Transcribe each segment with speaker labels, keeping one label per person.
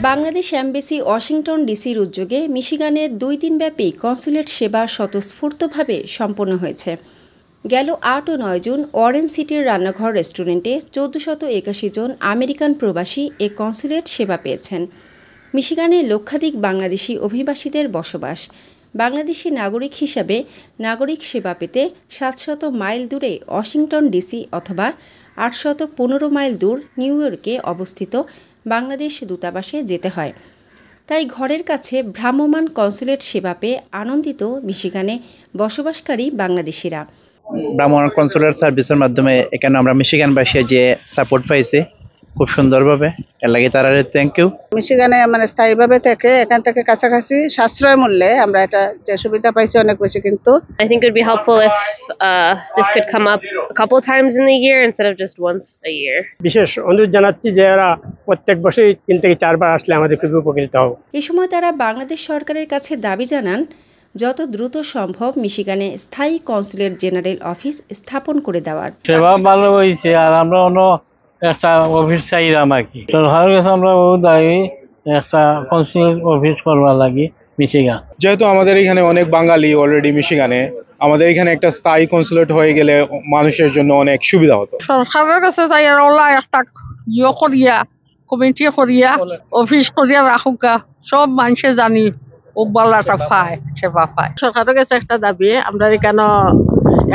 Speaker 1: Bangladesh embassy Washington ডিসির উদ্যোগে মিশিগানে 2 দিনব্যাপী কনসুলেট সেবা স্বতঃস্ফূর্তভাবে সম্পন্ন হয়েছে। গেল 8 ও 9 জুন অরেঞ্জ সিটির রান্নাঘর রেস্টুরেন্টে 1481 জন আমেরিকান প্রবাসী এ কনসুলেট সেবা পেয়েছেন। মিশিগানে লক্ষাধিক বাংলাদেশি অভিবাসীদের বসবাস। বাংলাদেশি নাগরিক হিসাবে নাগরিক সেবা পেতে 700 মাইল দূরে ওয়াশিংটন ডিসি অথবা 815 মাইল দূর নিউ ইয়র্কে অবস্থিত বাংলাদেশ দূতাবাসে যেতে হয়। তাই ঘরের কাছে ভ্রাম্যমাণ কনসুলেট সেবা পেয়ে আনন্দিত মিশিগানে বসবাসকারী বাংলাদেশিরা।
Speaker 2: ভ্রাম্যমাণ কনসুলেট সার্ভিসের মাধ্যমে এখানে আমরা মিশিগানবাসী যে সাপোর্ট পাইছি খুব সুন্দরভাবে, এর লাগে তারা থ্যাংক ইউ।
Speaker 3: মিশিগানে স্থায়ীভাবে থেকে এখান থেকে কাছাকাছি সাশ্রয় মূল্যে আমরা এটা যে সুবিধা পাইছি অনেক বেশি। কিন্তু
Speaker 4: I think it would be helpful if this could come up a couple times in the year instead of just once a year.
Speaker 5: বিশেষ অনুরোধ জানাচ্ছি যে এরা প্রত্যেক বছর 3 থেকে 4 বার আসলে আমাদের খুবই উপকৃত হবে।
Speaker 1: এই সময় তারা বাংলাদেশ সরকারের কাছে দাবি জানান যত দ্রুত সম্ভব মিশিগানে স্থায়ী কনসুলেট জেনারেল অফিস স্থাপন করে দেওয়ার।
Speaker 6: সেবা ভালো হয়েছে আর আমরা অন্য একটা অফিস চাইলাম আর কি। সরকারের কাছে আমরা বহু দাবি একটা কনসুলেট অফিস করবার লাগি মিশিগান।
Speaker 7: যেহেতু আমাদের এখানে অনেক বাঙালি অলরেডি মিশিগানে, আমাদের এখানে একটা স্থায়ী কনসুলেট হয়ে গেলে মানুষের জন্য অনেক সুবিধা হতো।
Speaker 3: সরকারের কাছে চাই আর ওলা একটা করিয়া কমিটি করিয়া অফিস করিয়া রাখুকা সব মানুষে জানি উবালাটা পায় সেবা পায়। সরকারের কাছে একটা দাবি আমরা এখানে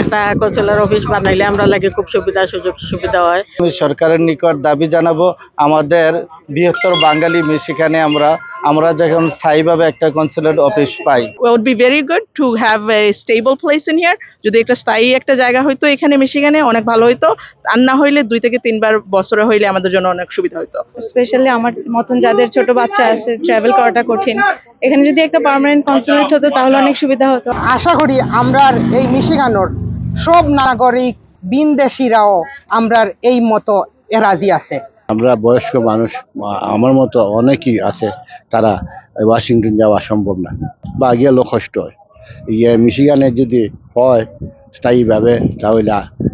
Speaker 3: একটা কনসুলার অফিস বানাইলে আমরা লাগে খুব সুযোগ সুবিধা হয়।
Speaker 2: আমি সরকারের নিকট দাবি জানাবো আমাদের বৃহত্তর বাঙালি মিশিগানে আমরা যখন স্থায়ীভাবে একটা consulate office pi.
Speaker 3: It would be very good to have a stable place in here. যদি একটা স্থায়ী একটা জায়গা হইতো এখানে মিশিগানে অনেক ভালো হইতো, আর না হইলে 2 থেকে 3 বার বছরে হইলে আমাদের জন্য অনেক সুবিধা হইতো। স্পেশালি আমার মতন যাদের ছোট বাচ্চা আছে ট্রাভেল করাটা কঠিন, এখানে যদি একটা পার্মানেন্ট কনসুলেট হতো তাহলে অনেক সুবিধা হতো।
Speaker 8: আশা করি আমরা এই মিশিগানোর সব নাগরিক বিনদেশিরাও আমরা এই মতো রাজি আছে।
Speaker 9: আমরা বয়স্ক মানুষ, আমার মতো অনেকেই আছে, তারা ওয়াশিংটন যাওয়া সম্ভব না বা গেলেও কষ্ট হয়। মিশিগানে যদি হয় স্থায়ীভাবে তাহলে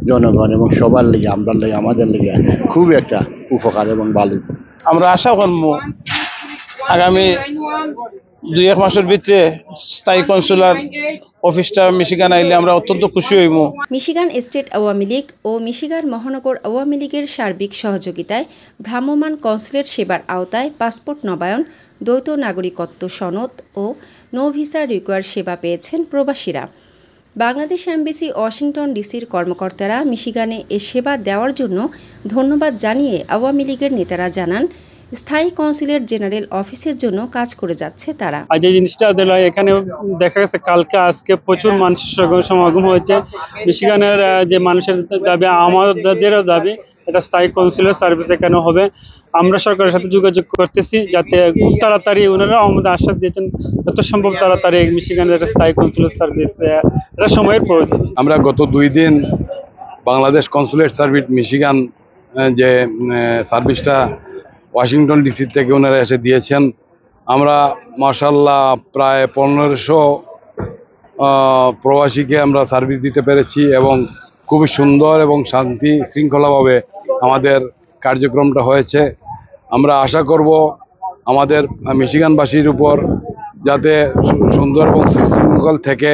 Speaker 9: জনগণ এবং সবার লেগে আমরা লেগে আমাদের লেগে খুব একটা উপকার এবং ভালো।
Speaker 7: আমরা আশা করবো আগামী 2-1 মাসের ভিতরে স্থায়ী কনসুলার অফিসটা মিশিগান আইলে আমরা অত্যন্ত খুশি হইব।
Speaker 1: মিশিগান স্টেট আওয়ামী লীগ ও মিশিগান মহানগর আওয়ামী লীগের সার্বিক সহযোগিতায় ভ্রাম্যমাণ কনসুলেট সেবার আওতায় পাসপোর্ট নবায়ন, দ্বৈত নাগরিকত্ব সনদ ও নো ভিসা রিকোয়ার সেবা পেয়েছেন প্রবাসীরা। বাংলাদেশ এমবেসি ওয়াশিংটন ডিসির কর্মকর্তারা মিশিগানে এ সেবা দেওয়ার জন্য ধন্যবাদ জানিয়ে আওয়ামী লীগের নেতারা জানান স্থায়ী কনসুলেট জেনারেল অফিসের জন্য কাজ করে যাচ্ছে তারা।
Speaker 5: আর যে জিনিসটা এখানে দেখা গেছে কালকে আজকে প্রচুর মানুষের সমাগম হয়েছে। মিশিগানের যে মানুষের দাবি আমাদেরও দাবি এটা স্থায়ী কনসুলেট সার্ভিস এখানে হবে। আমরা সরকারের সাথে যোগাযোগ করতেছি যাতে খুব তাড়াতাড়ি ওনারা আমাদের আশ্বাস দিয়েছেন যত সম্ভব তাড়াতাড়ি মিশিগানের একটা স্থায়ী কনসুলেট সার্ভিস এটা সময়ের প্রয়োজন।
Speaker 10: আমরা গত 2 দিন বাংলাদেশ কনসুলেট সার্ভিস মিশিগান যে সার্ভিসটা ওয়াশিংটন ডিসি থেকে ওনারা এসে দিয়েছেন, আমরা মাশাআল্লাহ প্রায় 1500 প্রবাসীকে আমরা সার্ভিস দিতে পেরেছি এবং খুবই সুন্দর এবং শান্তি শৃঙ্খলাভাবে আমাদের কার্যক্রমটা হয়েছে। আমরা আশা করব আমাদের মিশিগানবাসীর উপর যাতে সুন্দর এবং সুশৃঙ্খল থেকে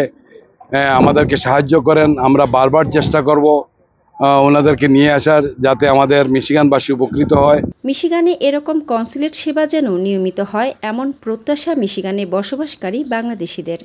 Speaker 10: আমাদেরকে সাহায্য করেন। আমরা বারবার চেষ্টা করব ওনাদেরকে নিয়ে আসার যাতে আমাদের মিশিগানবাসী উপকৃত হয়।
Speaker 1: মিশিগানে এরকম কনসুলেট সেবা যেন নিয়মিত হয় এমন প্রত্যাশা মিশিগানে বসবাসকারী বাংলাদেশিদের।